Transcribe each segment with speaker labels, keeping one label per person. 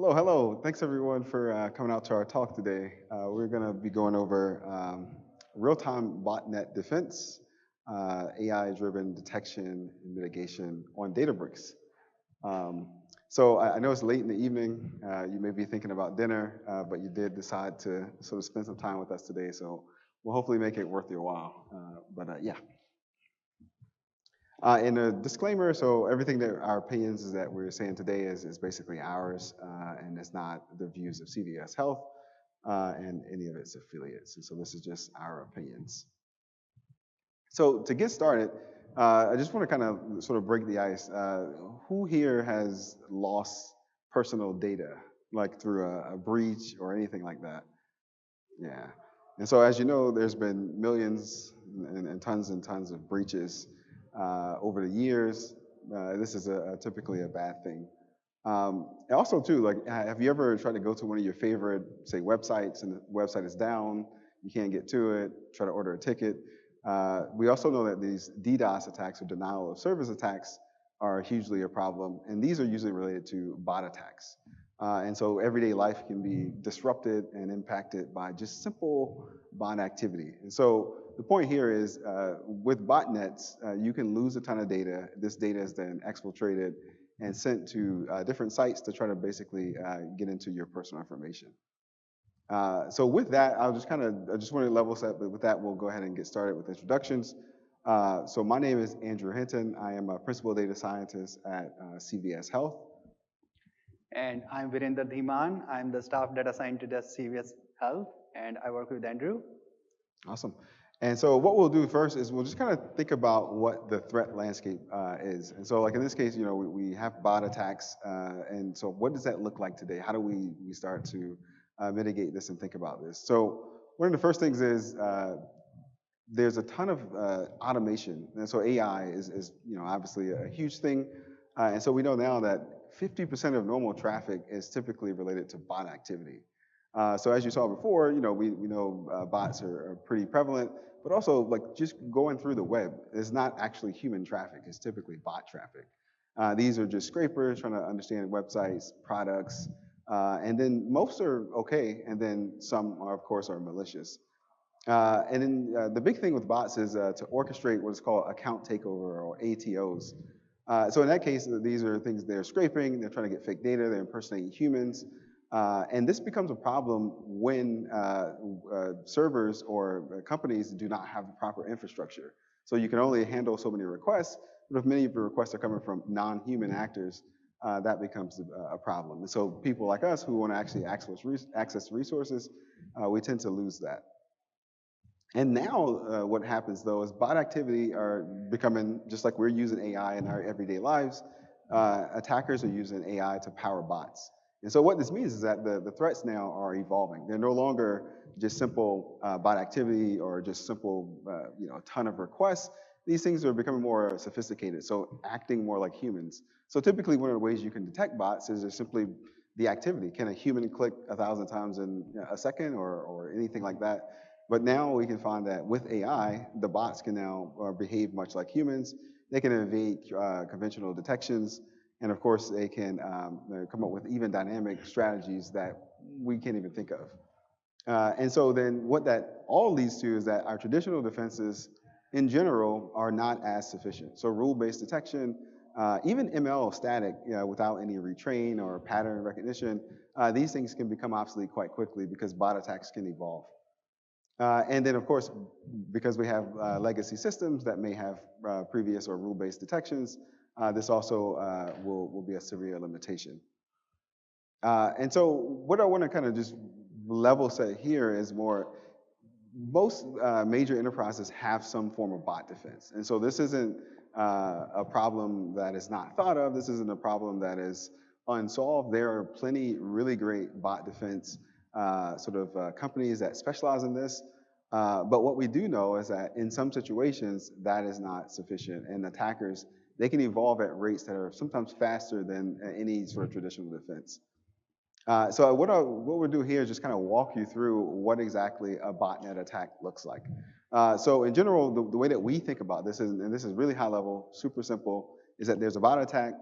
Speaker 1: Hello, hello. Thanks everyone for coming out to our talk today. We're going to be going over real-time botnet defense, AI-driven detection and mitigation on Databricks. Um, so I know it's late in the evening. You may be thinking about dinner, but you did decide to sort of spend some time with us today. So we'll hopefully make it worth your while. Yeah. And a disclaimer, so everything that our opinions is that we're saying today is basically ours, and it's not the views of CVS Health and any of its affiliates. And so this is just our opinions. So to get started, I just want to kind of sort of break the ice. Who here has lost personal data, like through a breach or anything like that? Yeah. And so as you know, there's been millions and tons of breaches over the years. This is typically a bad thing. And also too, like, have you ever tried to go to one of your favorite, say, websites, and the website is down, you can't get to it, try to order a ticket? We also know that these DDoS attacks or denial of service attacks are hugely a problem, and these are usually related to bot attacks. And so everyday life can be disrupted and impacted by just simple bot activity. And so the point here is with botnets, you can lose a ton of data. This data is then exfiltrated and sent to different sites to try to basically get into your personal information. So with that, I just want to level set, but with that, we'll go ahead and get started with introductions. So my name is Andrew Hinton. I am a principal data scientist at CVS Health.
Speaker 2: And I'm Virender Dhiman. I'm the staff data scientist at CVS Health, and I work with Andrew.
Speaker 1: Awesome. And so what we'll do first is we'll just kind of think about what the threat landscape is. And so like in this case, you know, we have bot attacks. And so what does that look like today? How do we start to mitigate this and think about this? So one of the first things is there's a ton of automation. And so AI is you know, obviously a huge thing. And so we know now that 50% of normal traffic is typically related to bot activity. So as you saw before, you know, we know bots are pretty prevalent, but also like just going through the web is not actually human traffic, it's typically bot traffic. These are just scrapers trying to understand websites, products, and then most are okay, and then some are, of course, are malicious. And then the big thing with bots is to orchestrate what is called account takeover or ATOs. So in that case, these are things they're scraping, they're trying to get fake data, they're impersonating humans. And this becomes a problem when servers or companies do not have the proper infrastructure. So you can only handle so many requests, but if many of your requests are coming from non-human actors, that becomes a problem. And so people like us who want to actually access resources, we tend to lose that. And now what happens though is bot activity are becoming, just like we're using AI in our everyday lives, attackers are using AI to power bots. And so what this means is that the threats now are evolving. They're no longer just simple bot activity or just simple, you know, a ton of requests. These things are becoming more sophisticated, so acting more like humans. So typically one of the ways you can detect bots is just simply the activity. Can a human click 1,000 times in a second or anything like that? But now we can find that with AI, the bots can now behave much like humans. They can evade conventional detections, and of course, they can come up with even dynamic strategies that we can't even think of. And so then what that all leads to is that our traditional defenses in general are not as sufficient. So rule-based detection, even ML static, you know, without any retrain or pattern recognition, these things can become obsolete quite quickly because bot attacks can evolve. And then, of course, because we have legacy systems that may have previous or rule-based detections, this also will be a severe limitation. And so what I want to kind of just level set here is more, most major enterprises have some form of bot defense. And so this isn't a problem that is not thought of. This isn't a problem that is unsolved. There are plenty really great bot defense companies that specialize in this. But what we do know is that in some situations, that is not sufficient. And attackers, they can evolve at rates that are sometimes faster than any sort of traditional defense. So what we'll do here is just kind of walk you through what exactly a botnet attack looks like. So in general, the way that we think about this, and this is really high level, super simple, is that there's a bot attack,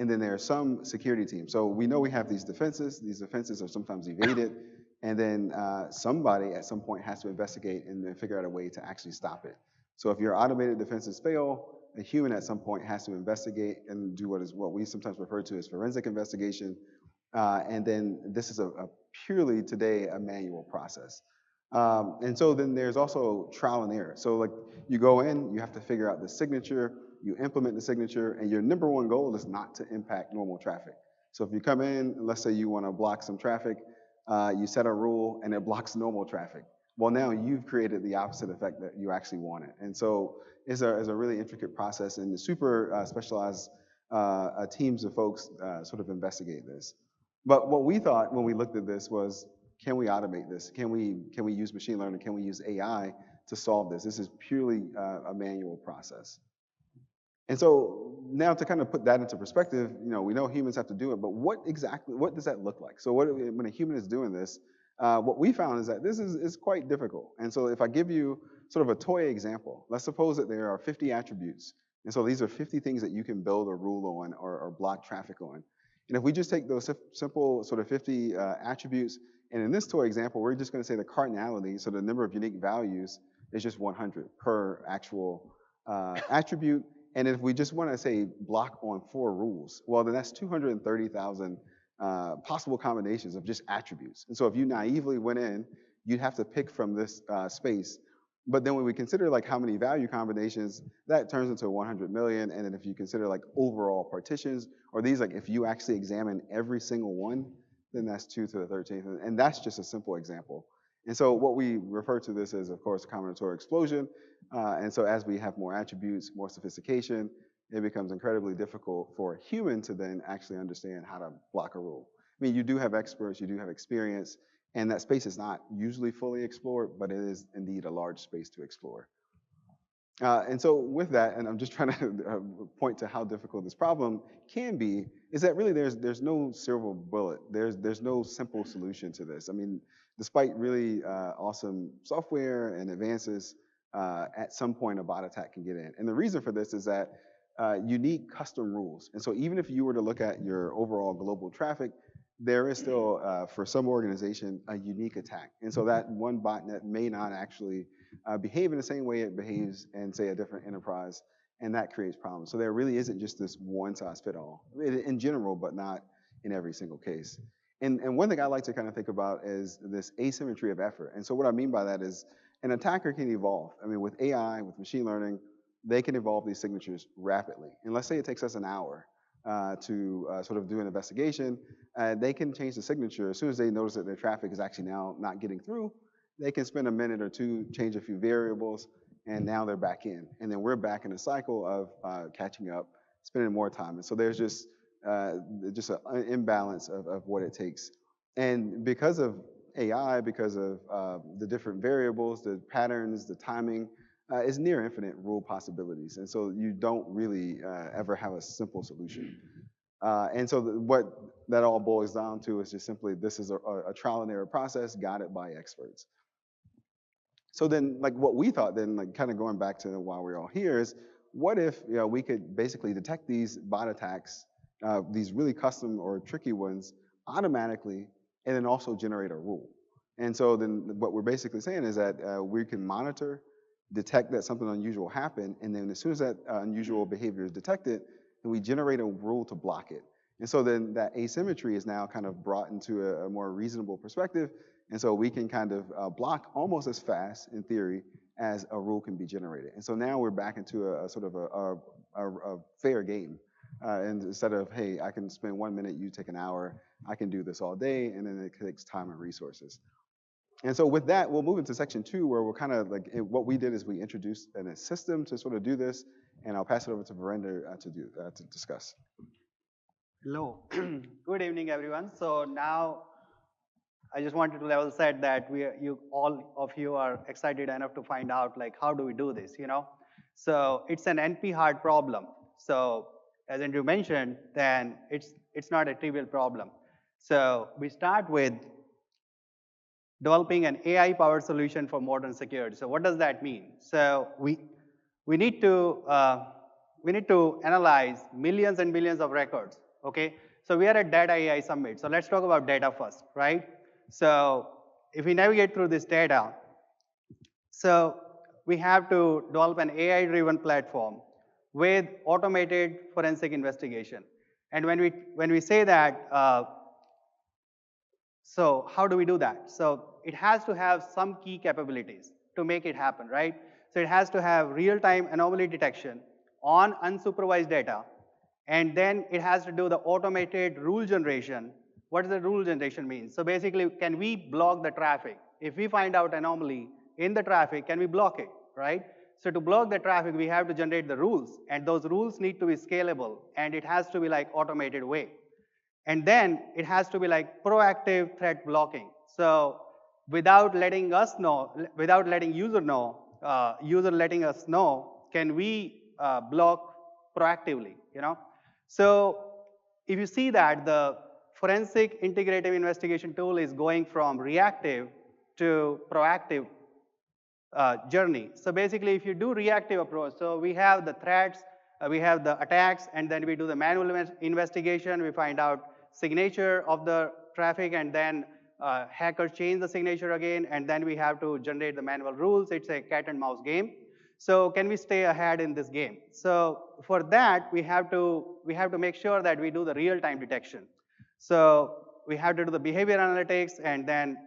Speaker 1: and then there are some security teams. So we know we have these defenses. These defenses are sometimes evaded, and then somebody at some point has to investigate and then figure out a way to actually stop it. So if your automated defenses fail, a human at some point has to investigate and do what we sometimes refer to as forensic investigation. And then this is a purely today a manual process. And so then there's also trial and error. So like you go in, you have to figure out the signature, you implement the signature, and your number one goal is not to impact normal traffic. So if you come in, let's say you want to block some traffic, you set a rule and it blocks normal traffic. Well, now you've created the opposite effect that you actually wanted. And so it's a really intricate process, and the super specialized teams of folks sort of investigate this. But what we thought when we looked at this was, can we automate this? Can we use machine learning? Can we use AI to solve this? This is purely a manual process. And so now to kind of put that into perspective, we know humans have to do it, but what does that look like? So when a human is doing this, what we found is that this is quite difficult. And so if I give you sort of a toy example, let's suppose that there are 50 attributes. And so these are 50 things that you can build a rule on or block traffic on. And if we just take those simple sort of 50 attributes, and in this toy example, we're just going to say the cardinality, so the number of unique values is just 100 per actual attribute. And if we just want to say block on 4 rules, well, then that's 230,000 possible combinations of just attributes. And so if you naively went in, you'd have to pick from this space. But then when we consider like how many value combinations, that turns into 100 million. And then if you consider like overall partitions, or these like if you actually examine every single one, then that's 2 to the 13th. And that's just a simple example. And so what we refer to this as, of course, combinatorial explosion. And so as we have more attributes, more sophistication, it becomes incredibly difficult for a human to then actually understand how to block a rule. I mean, you do have experts, you do have experience, and that space is not usually fully explored, but it is indeed a large space to explore. And so with that, and I'm just trying to point to how difficult this problem can be, is that really there's no silver bullet. There's no simple solution to this. I mean, despite really awesome software and advances, at some point a bot attack can get in. And the reason for this is that you need custom rules. And so even if you were to look at your overall global traffic, there is still, for some organization, a unique attack. And so that one botnet may not actually behave in the same way it behaves in, say, a different enterprise, and that creates problems. So there really isn't just this one-size-fit-all in general, but not in every single case. And one thing I like to kind of think about is this asymmetry of effort. And so what I mean by that is an attacker can evolve. I mean, with AI, with machine learning, they can evolve these signatures rapidly. And let's say it takes us an hour to sort of do an investigation. They can change the signature as soon as they notice that their traffic is actually now not getting through. They can spend a minute or two, change a few variables, and now they're back in. And then we're back in a cycle of catching up, spending more time. And so there's just an imbalance of what it takes. And because of AI, because of the different variables, the patterns, the timing, is near infinite rule possibilities. And so you don't really ever have a simple solution. And so what that all boils down to is just simply this is a trial and error process guided by experts. So then, like what we thought then, like kind of going back to why we're all here is, what if we could basically detect these bot attacks, these really custom or tricky ones, automatically, and then also generate a rule. And so then what we're basically saying is that we can monitor, detect that something unusual happened, and then as soon as that unusual behavior is detected, then we generate a rule to block it. And so then that asymmetry is now kind of brought into a more reasonable perspective. And so we can kind of block almost as fast, in theory, as a rule can be generated. And so now we're back into a sort of a fair game. And instead of, hey, I can spend 1 minute, you take an hour, I can do this all day, and then it takes time and resources. And so with that, we'll move into section 2, where we're kind of like, what we did is we introduced a system to sort of do this, and I'll pass it over to Virender to discuss.
Speaker 2: Hello. Good evening, everyone. So now I just wanted to level set that all of you are excited enough to find out like how do we do this, So it's an NP hard problem. So as Andrew mentioned, then it's not a trivial problem. So we start with developing an AI-powered solution for modern security. So what does that mean? So we need to analyze millions and millions of records okay? So we are at Data AI Summit. So let's talk about data first, right? So if we navigate through this data, so we have to develop an AI-driven platform with automated forensic investigation. And when we say that, so how do we do that? So it has to have some key capabilities to make it happen, right? So it has to have real-time anomaly detection on unsupervised data, and then it has to do the automated rule generation. What does the rule generation mean? So basically, can we block the traffic? If we find out anomaly in the traffic, can we block it, right? So to block the traffic, we have to generate the rules, and those rules need to be scalable, and it has to be like automated way. And then it has to be like proactive threat blocking. So without letting us know, without letting user know, user letting us know, can we block proactively, you know? So if you see that the forensic integrative investigation tool is going from reactive to proactive journey. So basically, if you do reactive approach, so we have the threats, we have the attacks, and then we do the manual investigation. We find out signature of the traffic, and then hackers change the signature again, and then we have to generate the manual rules. It's a cat and mouse game. So can we stay ahead in this game? So for that, we have to make sure that we do the real-time detection. So we have to do the behavior analytics, and then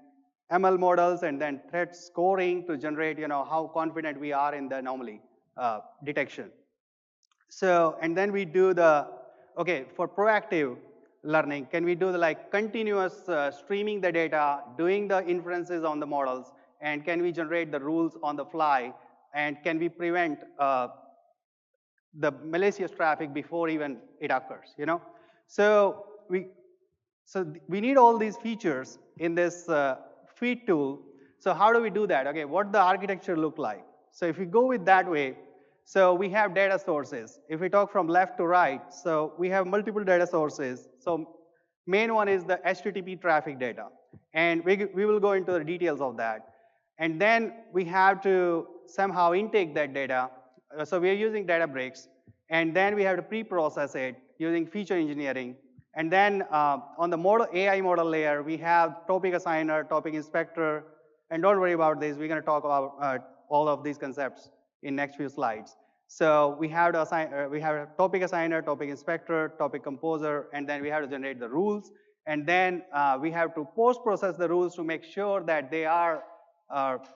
Speaker 2: ML models, and then threat scoring to generate, how confident we are in the anomaly detection. So, and then we do the, okay, for proactive learning, can we do the like continuous streaming the data, doing the inferences on the models, and can we generate the rules on the fly, and can we prevent the malicious traffic before even it occurs, So we need all these features in this feed tool. So how do we do that? Okay, what the architecture look like? So if we go with that way, so we have data sources. If we talk from left to right, so we have multiple data sources. So main one is the HTTP traffic data, and we will go into the details of that. And then we have to somehow intake that data. So we are using Databricks, and then we have to pre-process it using feature engineering. And then on the model, AI model layer, we have topic assigner, topic inspector, and don't worry about this. We're going to talk about all of these concepts in next few slides. So we have to assign, we have a topic assigner, topic inspector, topic composer, and then we have to generate the rules. And then we have to post-process the rules to make sure that they are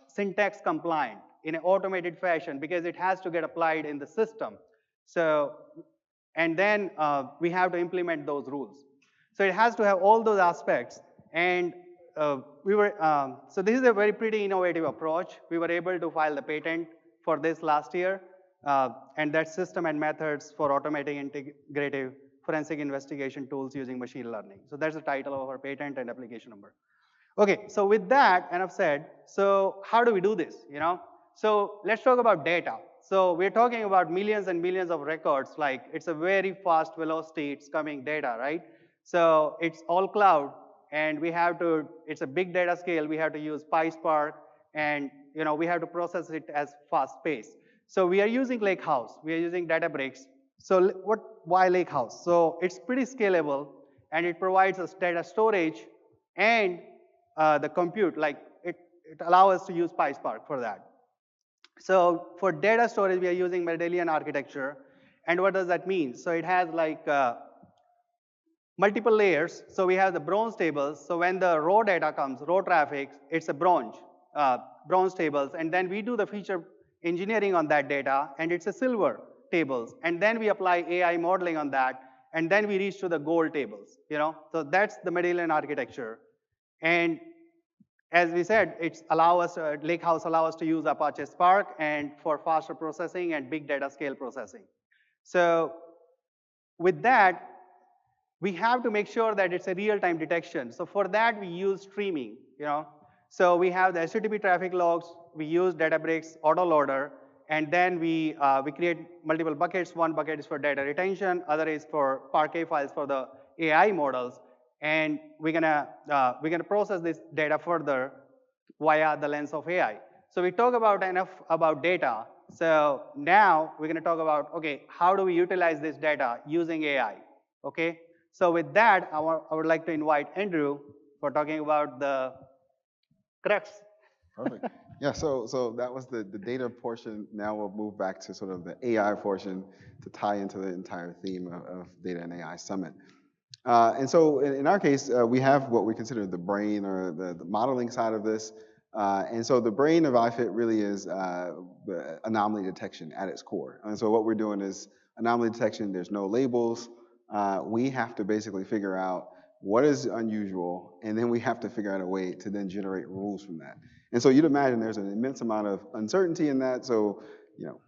Speaker 2: syntax compliant in an automated fashion, because it has to get applied in the system. So, and then we have to implement those rules. So it has to have all those aspects. And so this is a very pretty innovative approach. We were able to file the patent for this last year, and that's system and methods for automating integrative forensic investigation tools using machine learning. So that's the title of our patent and application number. Okay, so with that, enough said, so how do we do this, So let's talk about data. So we're talking about millions and millions of records, like it's a very fast velocity, it's coming data, right? So it's all cloud, and it's a big data scale, we have to use PySpark, and we have to process it as fast pace. So we are using Lakehouse, we are using Databricks. So why Lakehouse? So it's pretty scalable, and it provides us data storage and the compute, like it allows us to use PySpark for that. So for data storage, we are using Medallion architecture. And what does that mean? So it has like multiple layers. So we have the bronze tables. So when the raw data comes, raw traffic, it's a bronze tables. And then we do the feature engineering on that data, and it's a silver tables. And then we apply AI modeling on that, and then we reach to the gold tables. So that's the Medallion architecture. And as we said, Lakehouse allows us to use Apache Spark and for faster processing and big data scale processing. So with that, we have to make sure that it's a real-time detection. So for that, we use streaming. So we have the HTTP traffic logs. We use Databricks autoloader, and then we create multiple buckets. One bucket is for data retention, other is for Parquet files for the AI models. And we're gonna process this data further via the lens of AI. So we talk about enough about data. So now we're gonna talk about, okay, how do we utilize this data using AI? Okay. So with that, I would like to invite Andrew for talking about the crux.
Speaker 1: Perfect. Yeah, so that was the data portion. Now we'll move back to sort of the AI portion to tie into the entire theme of Data and AI Summit. And so in our case, we have what we consider the brain or the modeling side of this. And so the brain of iFit really is the anomaly detection at its core. And so what we're doing is anomaly detection. There's no labels. We have to basically figure out what is unusual, and then we have to figure out a way to then generate rules from that. And so you'd imagine there's an immense amount of uncertainty in that. So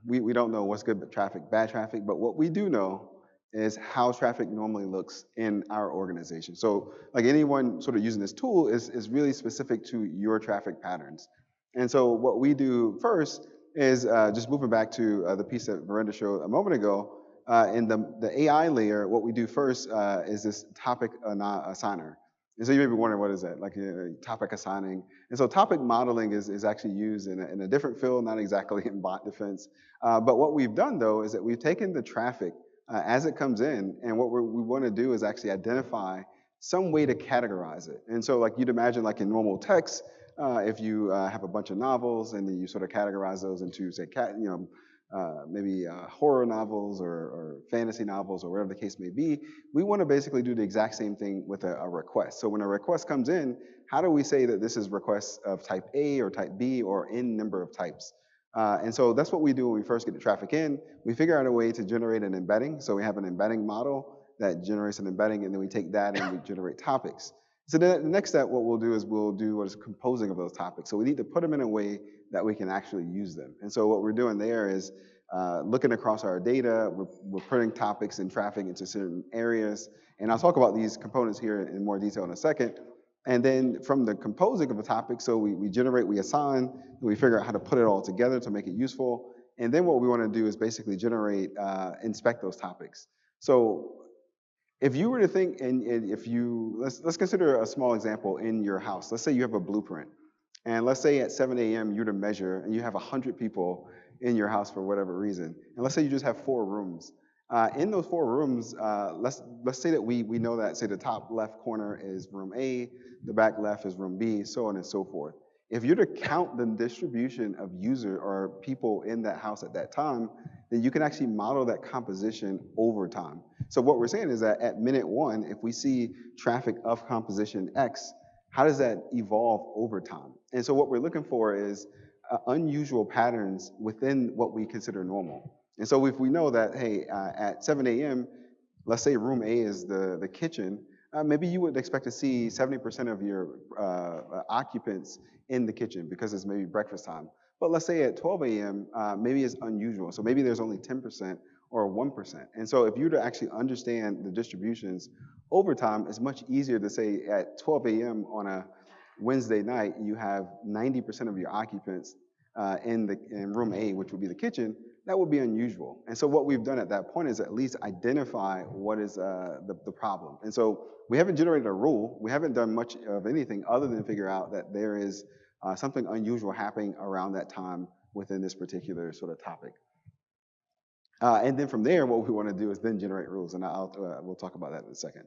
Speaker 1: we don't know what's good traffic, bad traffic, but what we do know is how traffic normally looks in our organization. So like anyone sort of using this tool is really specific to your traffic patterns. And so what we do first is just moving back to the piece that Miranda showed a moment ago. In the AI layer, what we do first is this topic assigner. And so you may be wondering, what is that? Like topic assigning. And so topic modeling is actually used in a different field, not exactly in bot defense. But what we've done, though, is that we've taken the traffic as it comes in, and what we want to do is actually identify some way to categorize it. And so like you'd imagine like in normal text, if you have a bunch of novels and then you sort of categorize those into, say, maybe horror novels or fantasy novels or whatever the case may be, we want to basically do the exact same thing with a request. So when a request comes in, how do we say that this is request of type A or type B or n number of types? And so that's what we do when we first get the traffic in. We figure out a way to generate an embedding. So we have an embedding model that generates an embedding, and then we take that and we generate topics. So then the next step, what we'll do is we'll do what is composing of those topics. So we need to put them in a way that we can actually use them. And so what we're doing there is looking across our data, we're putting topics and traffic into certain areas. And I'll talk about these components here in more detail in a second. And then from the composing of a topic, so we generate, we assign, we figure out how to put it all together to make it useful. And then what we want to do is basically generate, inspect those topics. So if you were to think, and if you, let's consider a small example in your house. Let's say you have a blueprint. And let's say at 7 a.m. you're to measure, and you have 100 people in your house for whatever reason. And let's say you just have 4 rooms. In those 4 rooms, let's say that we know that, say, the top left corner is room A, the back left is room B, so on and so forth. If you're to count the distribution of user or people in that house at that time, then you can actually model that composition over time. So what we're saying is that at minute 1, if we see traffic of composition X, how does that evolve over time? And so what we're looking for is unusual patterns within what we consider normal. And so if we know that, hey, at 7 a.m., let's say room A is the kitchen, maybe you would expect to see 70% of your occupants in the kitchen because it's maybe breakfast time. But let's say at 12 a.m., maybe it's unusual. So maybe there's only 10% or 1%. And so if you were to actually understand the distributions over time, it's much easier to say at 12 a.m. on a Wednesday night, you have 90% of your occupants in room A, which would be the kitchen. That would be unusual. And so what we've done at that point is at least identify what is the problem. And so we haven't generated a rule. We haven't done much of anything other than figure out that there is something unusual happening around that time within this particular sort of topic. And then from there, what we want to do is then generate rules, and we'll talk about that in a second.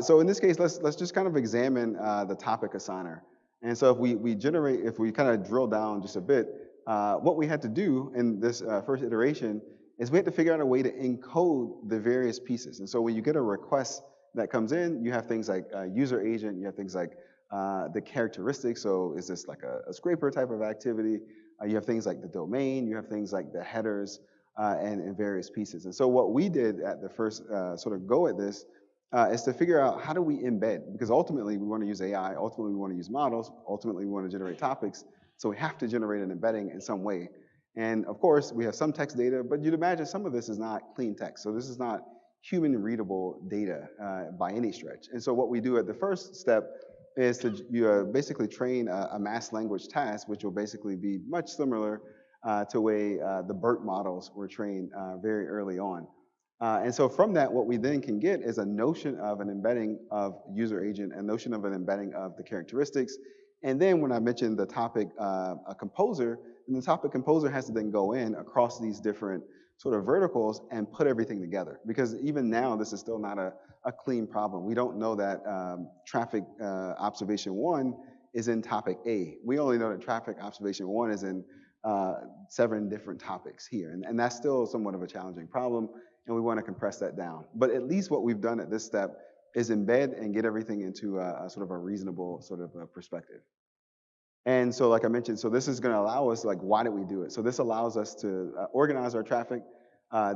Speaker 1: So in this case, let's just kind of examine the topic assigner. And so if we kind of drill down just a bit, what we had to do in this first iteration is we had to figure out a way to encode the various pieces. And so when you get a request that comes in, you have things like user agent, you have things like the characteristics. So is this like a scraper type of activity? You have things like the domain, you have things like the headers and various pieces. And so what we did at the first sort of go at this is to figure out how do we embed, because ultimately we want to use AI, ultimately we want to use models, ultimately we want to generate topics, so we have to generate an embedding in some way. And of course, we have some text data, but you'd imagine some of this is not clean text, so this is not human readable data by any stretch. And so what we do at the first step is to basically train a mass language task, which will basically be much similar to the way the BERT models were trained very early on. And so from that, what we then can get is a notion of an embedding of user agent, a notion of an embedding of the characteristics. And then when I mentioned the topic a composer, And the topic composer has to then go in across these different sort of verticals and put everything together. Because even now, this is still not a clean problem. We don't know that traffic observation 1 is in topic A. We only know that traffic observation 1 is in 7 different topics here. And that's still somewhat of a challenging problem, and we want to compress that down. But at least what we've done at this step is embed and get everything into a sort of a reasonable sort of a perspective. And so, like I mentioned, so this is going to allow us, like, why did we do it? So this allows us to organize our traffic.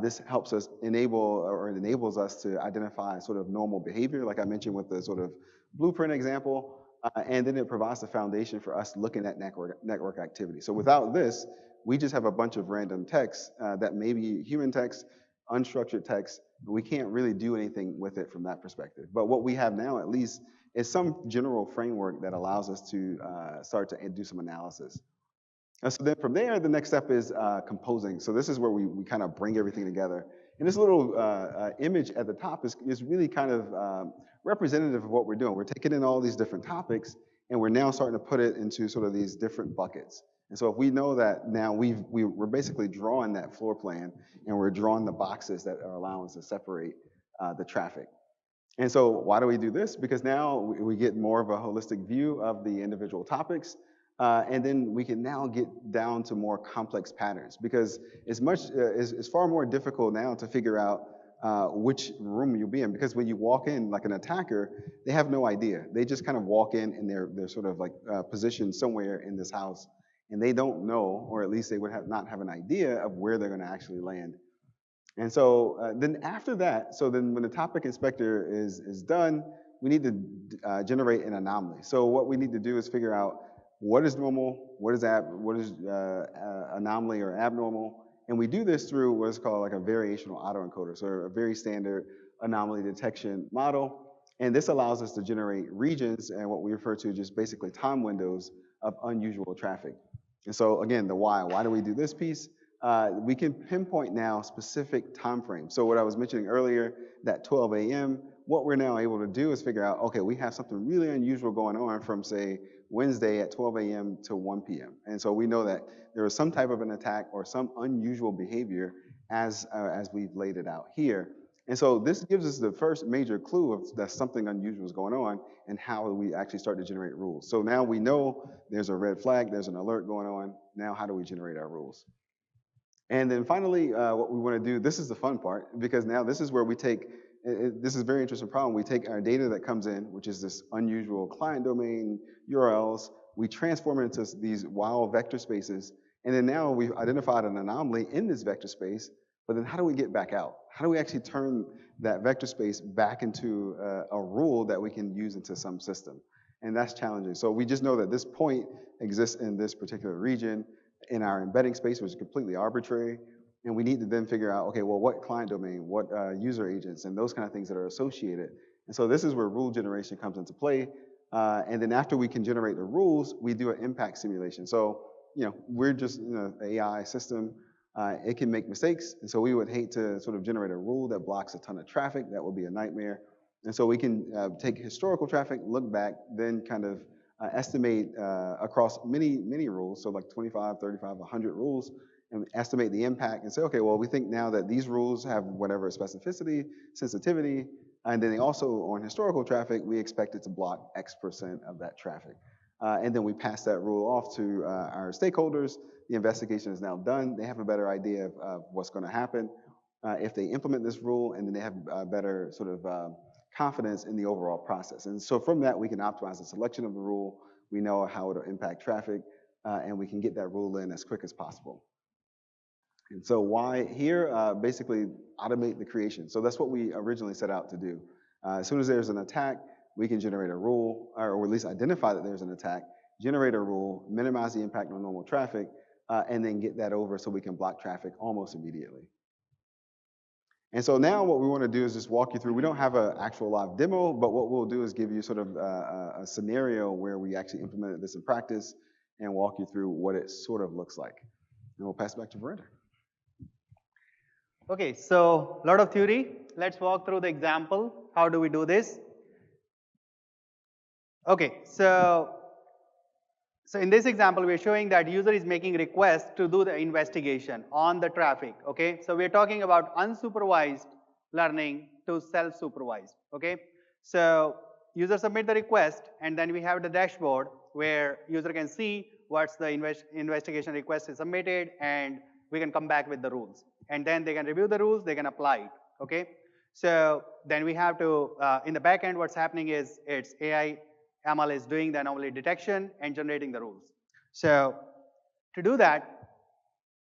Speaker 1: This helps us enable, or it enables us to identify sort of normal behavior, like I mentioned with the sort of blueprint example. And then it provides the foundation for us looking at network activity. So without this, we just have a bunch of random text that may be human text, unstructured text. We can't really do anything with it from that perspective. But what we have now, at least, is some general framework that allows us to start to do some analysis. And so then from there, the next step is composing. So this is where we kind of bring everything together. And this little image at the top is really kind of representative of what we're doing. We're taking in all these different topics, and we're now starting to put it into sort of these different buckets. And so if we know that now we're basically drawing that floor plan, and we're drawing the boxes that are allowing us to separate the traffic. And so why do we do this? Because now we get more of a holistic view of the individual topics. And then we can now get down to more complex patterns, because it's far more difficult now to figure out which room you'll be in. Because when you walk in like an attacker, they have no idea. They just kind of walk in and they're sort of like positioned somewhere in this house, and they don't know, or at least they would not have an idea of where they're going to actually land. And so then after that, so then when the topic inspector is done, we need to generate an anomaly. So what we need to do is figure out what is normal, what is anomaly or abnormal, and we do this through what is called like a variational autoencoder, so a very standard anomaly detection model. And this allows us to generate regions and what we refer to just basically time windows of unusual traffic. And so again, the why do we do this piece? We can pinpoint now specific time frames. So what I was mentioning earlier, that 12 a.m., what we're now able to do is figure out, okay, we have something really unusual going on from, say, Wednesday at 12 a.m. to 1 p.m. And so we know that there was some type of an attack or some unusual behavior as we've laid it out here. And so this gives us the first major clue of that something unusual is going on, and how we actually start to generate rules. So now we know there's a red flag, there's an alert going on. Now how do we generate our rules? And then finally, what we want to do, this is the fun part, because now this is where we take, this is a very interesting problem. We take our data that comes in, which is this unusual client domain, URLs, we transform it into these wild vector spaces, and then now we've identified an anomaly in this vector space, but then how do we get back out? How do we actually turn that vector space back into a rule that we can use into some system? And that's challenging. So we just know that this point exists in this particular region, in our embedding space, which is completely arbitrary, and we need to then figure out, okay, well, what client domain, what user agents, and those kind of things that are associated. And so this is where rule generation comes into play. And then after we can generate the rules, we do an impact simulation. So, we're just an AI system. It can make mistakes, and so we would hate to sort of generate a rule that blocks a ton of traffic. That would be a nightmare. And so we can take historical traffic, look back, then kind of estimate across many rules, so like 25, 35, 100 rules, and estimate the impact and say, okay, well, we think now that these rules have whatever specificity, sensitivity, and then they also, on historical traffic, we expect it to block X% of that traffic. And then we pass that rule off to our stakeholders. The investigation is now done. They have a better idea of what's going to happen if they implement this rule, and then they have a better sort of confidence in the overall process. And so from that, we can optimize the selection of the rule. We know how it'll impact traffic, and we can get that rule in as quick as possible. And so why here? Basically, automate the creation. So that's what we originally set out to do. As soon as there's an attack, we can generate a rule, or at least identify that there's an attack, generate a rule, minimize the impact on normal traffic, and then get that over so we can block traffic almost immediately. And so now what we want to do is just walk you through. We don't have an actual live demo, but what we'll do is give you sort of a scenario where we actually implemented this in practice and walk you through what it sort of looks like. And we'll pass it back to Verinder.
Speaker 2: Okay, so a lot of theory. Let's walk through the example. How do we do this? Okay, so So in this example, we're showing that user is making requests to do the investigation on the traffic, okay? So we're talking about unsupervised learning to self-supervised, okay? So user submit the request, and then we have the dashboard where user can see what's the investigation request is submitted, and we can come back with the rules. And then they can review the rules, they can apply it, okay? So then we have to, in the back end, what's happening is it's AI ML is doing the anomaly detection and generating the rules. So to do that,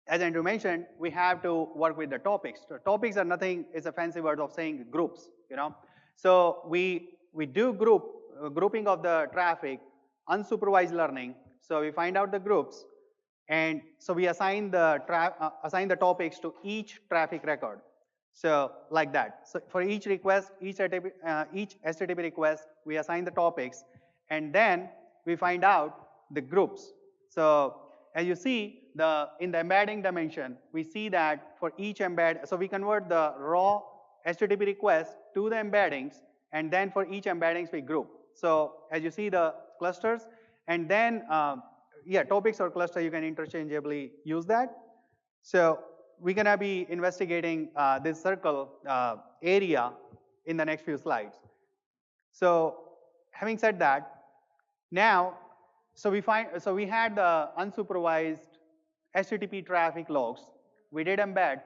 Speaker 2: as Andrew mentioned, we have to work with the topics. So topics are nothing, it's a fancy word of saying groups, you know. So we do grouping of the traffic, unsupervised learning. So we find out the groups, and so we assign the topics to each traffic record. So like that. So for each request, each HTTP request, we assign the topics, and then we find out the groups. So as you see, in the embedding dimension, we see that for each embed, so we convert the raw HTTP request to the embeddings, and then for each embeddings we group. So as you see the clusters, and then yeah, topics or cluster, you can interchangeably use that. So we're gonna be investigating this circle area in the next few slides. So having said that, now, so we had the unsupervised HTTP traffic logs. We did embed,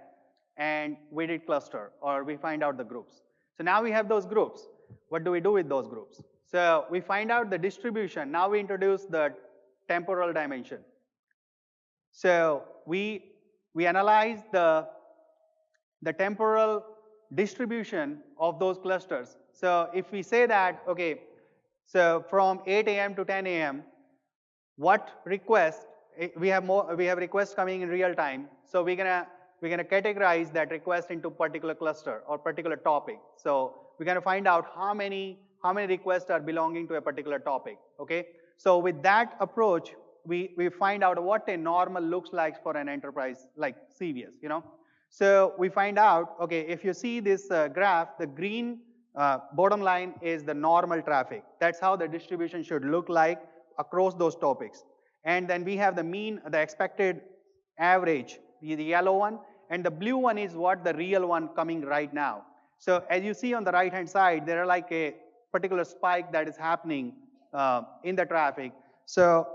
Speaker 2: and we did cluster, or we find out the groups. So now we have those groups. What do we do with those groups? So we find out the distribution. Now we introduce the temporal dimension. So we analyze the temporal distribution of those clusters. So if we say that, okay, so from 8 a.m. to 10 a.m., what request we have requests coming in real time. So we're gonna categorize that request into particular cluster or particular topic. So we're gonna find out how many requests are belonging to a particular topic. Okay. So with that approach, we find out what a normal looks like for an enterprise like CVS. You know. So we find out, okay, if you see this graph, the green bottom line is the normal traffic. That's how the distribution should look like across those topics. And then we have the mean, the expected average, the yellow one, and the blue one is what the real one coming right now. So as you see on the right hand side, there are like a particular spike that is happening in the traffic. So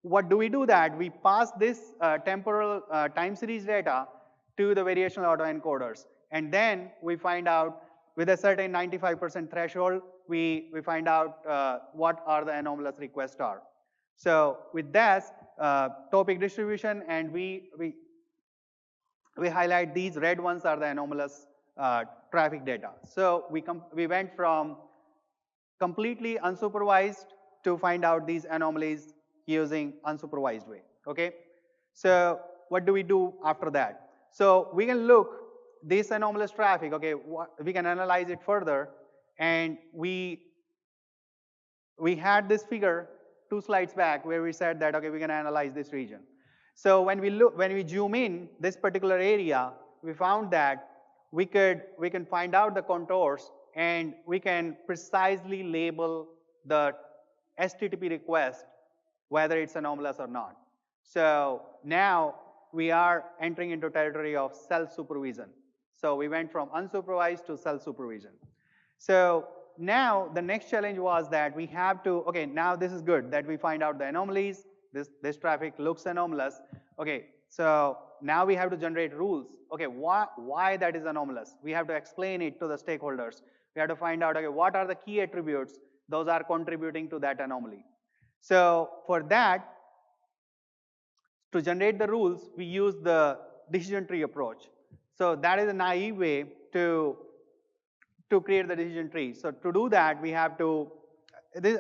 Speaker 2: what do we do that? We pass this temporal time series data to the variational autoencoders, and then we find out with a certain 95% threshold, we find out what are the anomalous requests are. So with this topic distribution, and we highlight these red ones are the anomalous traffic data. So we went from completely unsupervised to find out these anomalies using unsupervised way. Okay. So what do we do after that? So we can look this anomalous traffic. Okay, we can analyze it further, and we had this figure 2 slides back where we said that, okay, we're going to analyze this region. So when we zoom in this particular area, we found that we can find out the contours, and we can precisely label the HTTP request whether it's anomalous or not. So now we are entering into territory of self-supervision. So we went from unsupervised to self-supervision. So now the next challenge was that we have to, okay, now this is good that we find out the anomalies, this traffic looks anomalous. Okay, so now we have to generate rules. Okay, why that is anomalous? We have to explain it to the stakeholders. We have to find out, okay, what are the key attributes those are contributing to that anomaly. So for that, to generate the rules, we use the decision tree approach. So that is a naive way to create the decision tree. So to do that, we have to,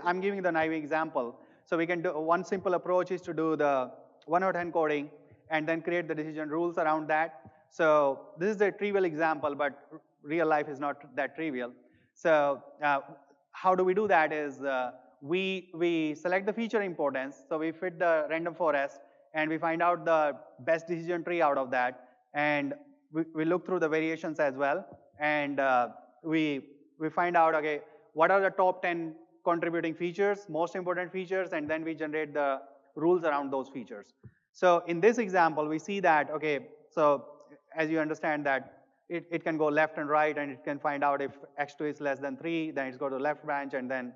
Speaker 2: I'm giving the naive example. So we can do, one simple approach is to do the one-hot encoding and then create the decision rules around that. So this is a trivial example, but real life is not that trivial. So how do we do that is we select the feature importance. So we fit the random forest, and we find out the best decision tree out of that. And we look through the variations as well. And we find out, okay, what are the top 10 contributing features, most important features, and then we generate the rules around those features. So in this example, we see that, okay, so as you understand that it can go left and right, and it can find out if x2 is less than 3, then it's go to left branch, and then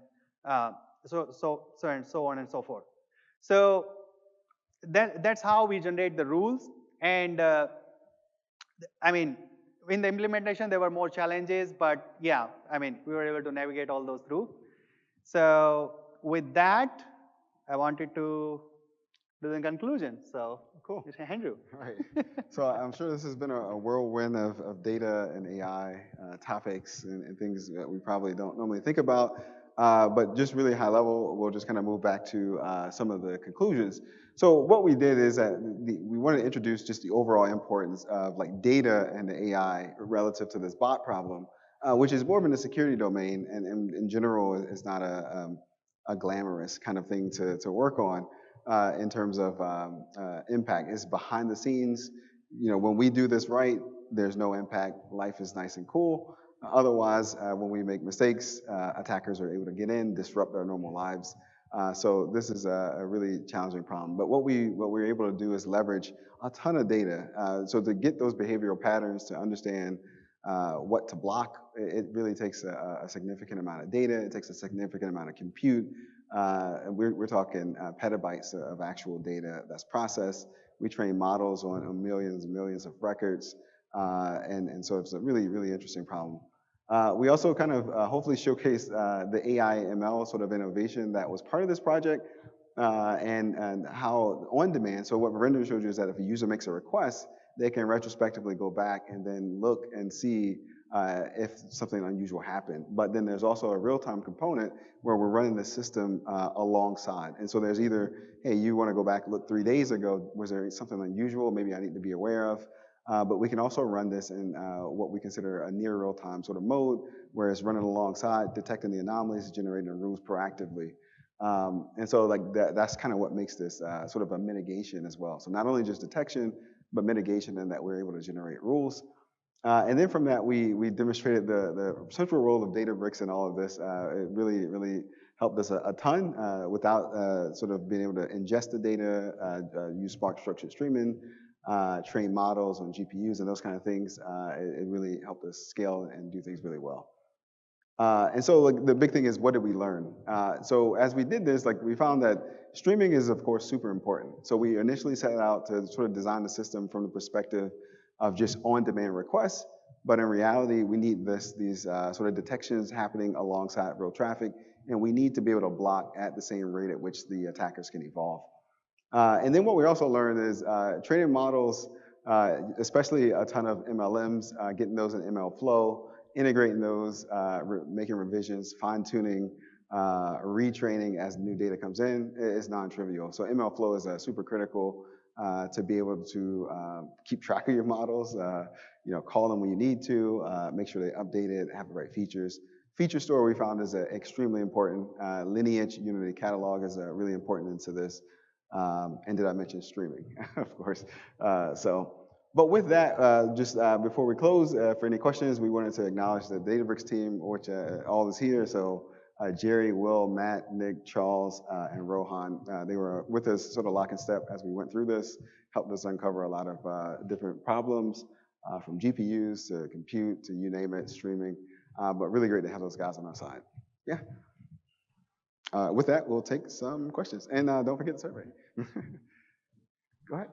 Speaker 2: so on and so forth. So that's how we generate the rules. And I mean, in the implementation, there were more challenges, but yeah, I mean, we were able to navigate all those through. So with that, I wanted to do the conclusion. So
Speaker 1: Cool.
Speaker 2: Andrew.
Speaker 1: Right. So I'm sure this has been a whirlwind of data and AI topics and things that we probably don't normally think about. But just really high level, we'll just kind of move back to some of the conclusions. So what we did is that we wanted to introduce just the overall importance of like data and the AI relative to this bot problem, which is more in the security domain, and in general is not a glamorous kind of thing to work on in terms of impact. It's behind the scenes. You know, when we do this right, there's no impact. Life is nice and cool. Otherwise, when we make mistakes, attackers are able to get in, disrupt our normal lives. So this is a really challenging problem. But what we're able to do is leverage a ton of data. So to get those behavioral patterns, to understand what to block, it really takes a significant amount of data. It takes a significant amount of compute. And we're talking petabytes of actual data that's processed. We train models on millions and millions of records. And so it's a really, really interesting problem. We also kind of hopefully showcase the AI ML sort of innovation that was part of this project and how on demand. So what Verinder showed you is that if a user makes a request, they can retrospectively go back and then look and see if something unusual happened. But then there's also a real-time component where we're running the system alongside. And so there's either, hey, you want to go back, look 3 days ago, was there something unusual maybe I need to be aware of? But we can also run this in what we consider a near real-time sort of mode, where it's running alongside, detecting the anomalies, generating rules proactively. And so like that's kind of what makes this sort of a mitigation as well. So not only just detection, but mitigation, and that we're able to generate rules. And then from that, we demonstrated the central role of Databricks in all of this. It really helped us a ton without sort of being able to ingest the data, use Spark structured streaming, train models on GPUs and those kind of things. It really helped us scale and do things really well. And so like the big thing is, what did we learn? So as we did this, like we found that streaming is of course super important. So we initially set out to sort of design the system from the perspective of just on-demand requests, but in reality, we need these sort of detections happening alongside real traffic, and we need to be able to block at the same rate at which the attackers can evolve. And then what we also learned is training models, especially a ton of MLMs, getting those in ML flow, integrating those, making revisions, fine-tuning, retraining as new data comes in is non-trivial. So ML flow is super critical to be able to keep track of your models, call them when you need to, make sure they update it, have the right features. Feature store we found is extremely important. Lineage, Unity catalog is really important into this. And did I mention streaming? Of course. But with that, just before we close, for any questions, we wanted to acknowledge the Databricks team, which all is here. So Jerry, Will, Matt, Nick, Charles, and Rohan, they were with us sort of lock and step as we went through this, helped us uncover a lot of different problems from GPUs to compute to you name it, streaming. But really great to have those guys on our side. Yeah. With that, we'll take some questions. And don't forget the survey. Go ahead.